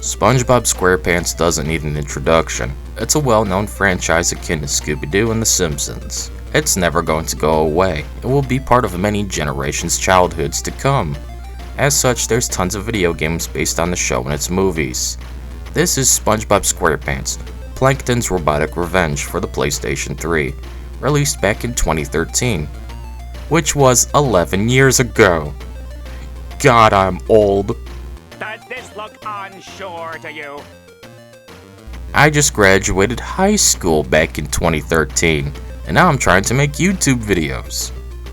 SpongeBob SquarePants doesn't need an introduction. It's a well-known franchise akin to Scooby-Doo and The Simpsons. It's never going to go away. It will be part of many generations' childhoods to come. As such, there's tons of video games based on the show and its movies. This is SpongeBob SquarePants, Plankton's Robotic Revenge for the PlayStation 3, released back in 2013, which was 11 years ago. God, I'm old. Does this look unsure to you? I just graduated high school back in 2013, and now I'm trying to make YouTube videos.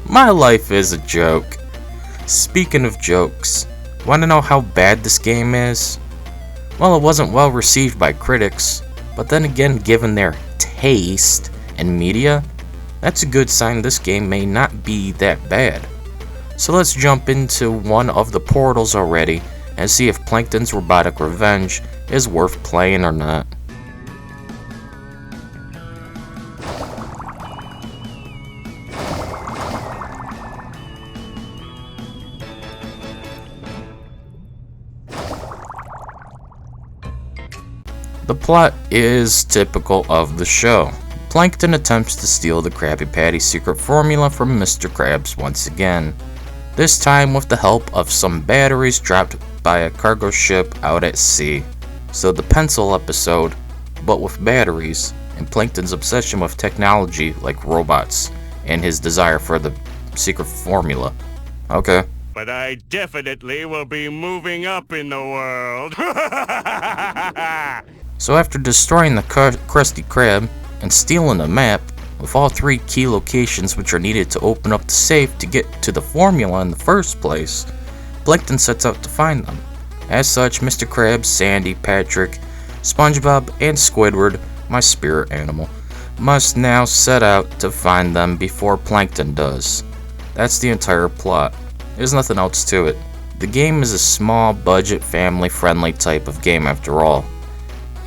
My life is a joke. Speaking of jokes, want to know how bad this game is? Well, it wasn't well received by critics, but then again, given their taste in media, that's a good sign this game may not be that bad. So let's jump into one of the portals already and see if Plankton's Robotic Revenge is worth playing or not. The plot is typical of the show. Plankton attempts to steal the Krabby Patty secret formula from Mr. Krabs once again, this time with the help of some batteries dropped by a cargo ship out at sea. So the pencil episode, but with batteries, and Plankton's obsession with technology like robots, and his desire for the secret formula. Okay. But I definitely will be moving up in the world. So after destroying the Krusty Krab and stealing a map with all 3 key locations which are needed to open up the safe to get to the formula in the first place, Plankton sets out to find them. As such, Mr. Krabs, Sandy, Patrick, SpongeBob, and Squidward, my spirit animal, must now set out to find them before Plankton does. That's the entire plot. There's nothing else to it. The game is a small budget, family friendly type of game after all.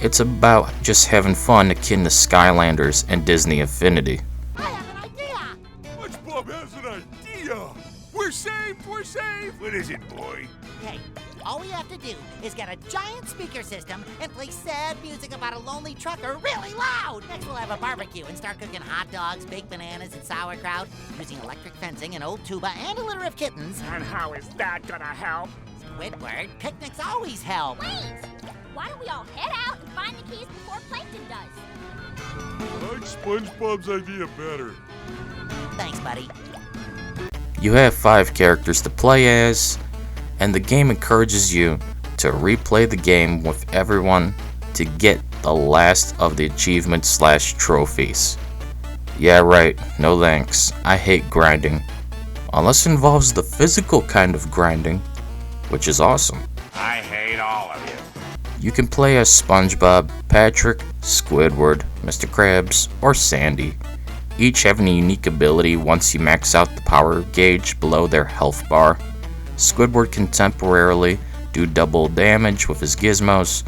It's about just having fun akin to Skylanders and Disney Infinity. I have an idea! SpongeBob has an idea! We're saved! We're saved! What is it, boy? Okay, all we have to do is get a giant speaker system and play sad music about a lonely trucker really loud! Next we'll have a barbecue and start cooking hot dogs, baked bananas, and sauerkraut, using electric fencing, an old tuba, and a litter of kittens. And how is that gonna help? Squidward, picnics always help! Wait! Why don't we all head out and find the keys before Plankton does? I like SpongeBob's idea better. Thanks, buddy. You have 5 characters to play as, and the game encourages you to replay the game with everyone to get the last of the achievements/trophies. Yeah, right, no thanks. I hate grinding. Unless it involves the physical kind of grinding, which is awesome. I hate all of you. You can play as SpongeBob, Patrick, Squidward, Mr. Krabs, or Sandy, each having a unique ability once you max out the power gauge below their health bar. Squidward can temporarily do double damage with his gizmos.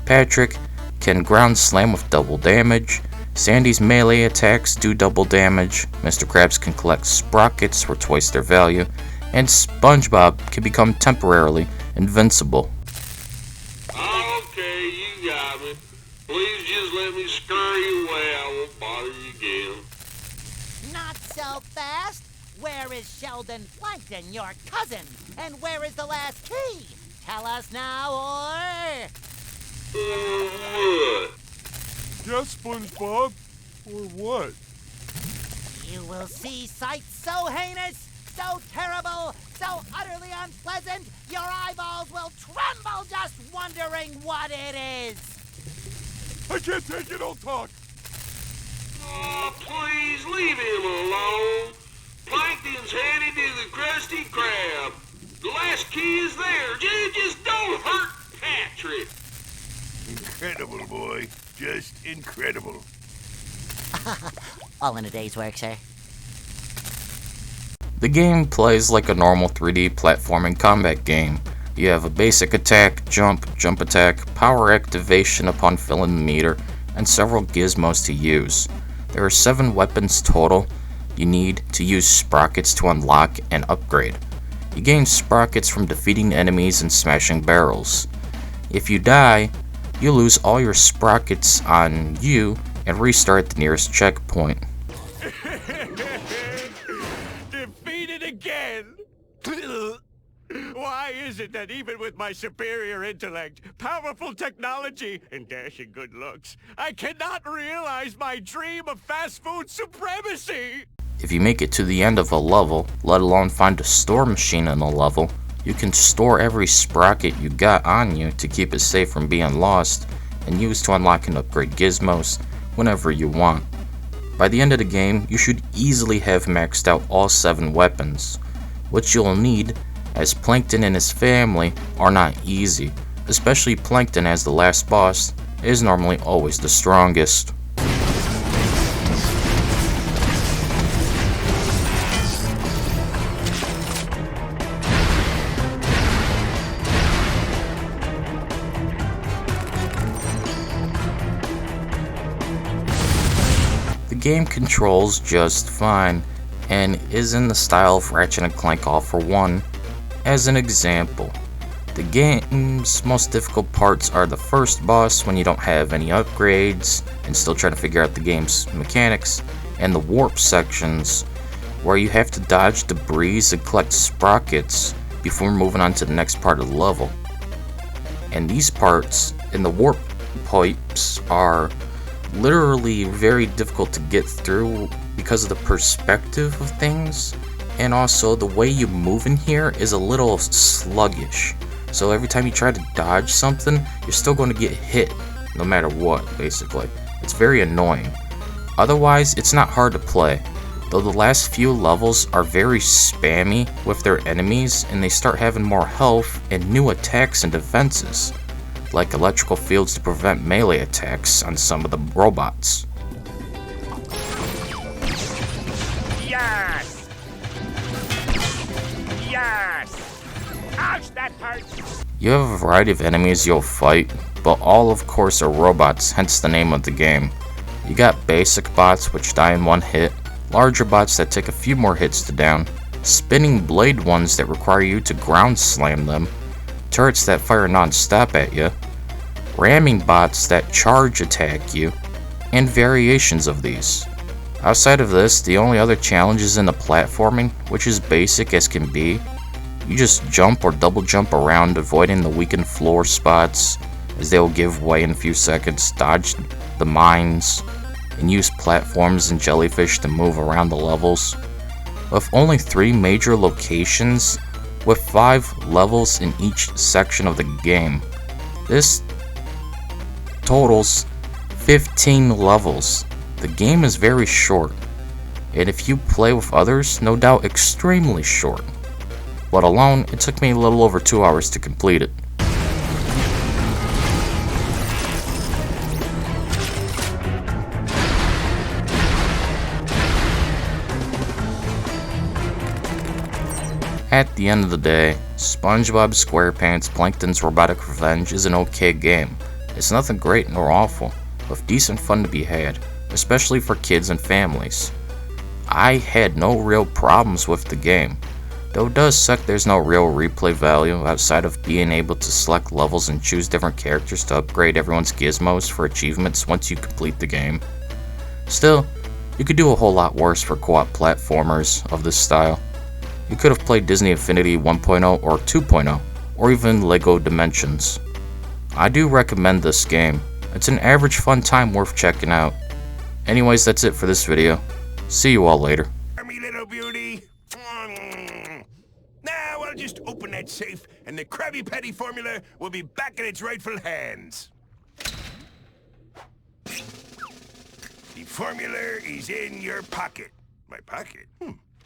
Patrick can ground slam with double damage. Sandy's melee attacks do double damage. Mr. Krabs can collect sprockets for twice their value. And SpongeBob can become temporarily invincible. Okay, you got me. Please just let me scurry away. I won't bother you again. Not so fast! Where is Sheldon Plankton, your cousin? And where is the last key? Tell us now, or... What? Yes, SpongeBob? Or what? You will see sights so heinous, so terrible, so utterly unpleasant, your eyeballs will tremble just wondering what it is! I can't take it, I'll talk. Oh, please leave him alone. Plankton's headed to the Krusty Krab. The last key is there. Just don't hurt Patrick. Incredible, boy. Just incredible. All in a day's work, sir. The game plays like a normal 3D platforming combat game. You have a basic attack, jump attack, power activation upon filling the meter, and several gizmos to use. There are 7 weapons total you need to use sprockets to unlock and upgrade. You gain sprockets from defeating enemies and smashing barrels. If you die, you lose all your sprockets on you and restart the nearest checkpoint. Defeated again! Why is it that even with my superior intellect, powerful technology, and dashing good looks, I cannot realize my dream of fast food supremacy? If you make it to the end of a level, let alone find a store machine in a level, you can store every sprocket you got on you to keep it safe from being lost, and use to unlock and upgrade gizmos whenever you want. By the end of the game, you should easily have maxed out all 7 weapons, which you'll need, as Plankton and his family are not easy, especially Plankton, as the last boss is normally always the strongest. The game controls just fine, and is in the style of Ratchet & Clank All for One. As an example, the game's most difficult parts are the first boss when you don't have any upgrades and still trying to figure out the game's mechanics, and the warp sections where you have to dodge debris and collect sprockets before moving on to the next part of the level. And these parts in the warp pipes are literally very difficult to get through because of the perspective of things, and also the way you move in here is a little sluggish. So every time you try to dodge something, you're still going to get hit no matter what, basically. It's very annoying. Otherwise, it's not hard to play, though the last few levels are very spammy with their enemies, and they start having more health and new attacks and defenses, like electrical fields to prevent melee attacks on some of the robots. Yes! Yes! Ouch, that hurts! You have a variety of enemies you'll fight, but all of course are robots, hence the name of the game. You got basic bots which die in one hit, larger bots that take a few more hits to down, spinning blade ones that require you to ground slam them, turrets that fire non-stop at you, ramming bots that charge attack you, and variations of these. Outside of this, the only other challenge is in the platforming, which is basic as can be. You just jump or double jump around, avoiding the weakened floor spots, as they will give way in a few seconds, dodge the mines, and use platforms and jellyfish to move around the levels. With only 3 major locations, with 5 levels in each section of the game, this totals 15 levels. The game is very short, and if you play with others, no doubt extremely short. But alone, it took me a little over 2 hours to complete it. At the end of the day, SpongeBob SquarePants Plankton's Robotic Revenge is an okay game. It's nothing great nor awful, with decent fun to be had, especially for kids and families. I had no real problems with the game, though it does suck there's no real replay value outside of being able to select levels and choose different characters to upgrade everyone's gizmos for achievements once you complete the game. Still, you could do a whole lot worse for co-op platformers of this style. You could have played Disney Infinity 1.0 or 2.0, or even LEGO Dimensions. I do recommend this game. It's an average fun time worth checking out. Anyways, that's it for this video. See you all later. Me little beauty. Now I'll just open that safe, and the Krabby Patty formula will be back in its rightful hands. The formula is in your pocket. My pocket?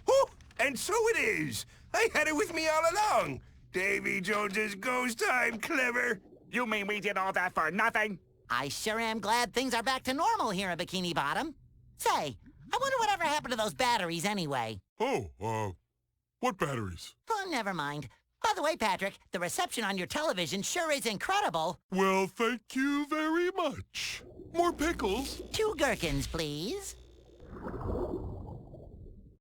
Oh, and so it is. I had it with me all along. Davy Jones's ghost time, clever. You mean we did all that for nothing? I sure am glad things are back to normal here in Bikini Bottom. Say, I wonder whatever happened to those batteries anyway. Oh, what batteries? Oh, never mind. By the way, Patrick, the reception on your television sure is incredible. Well, thank you very much. More pickles? 2 gherkins, please.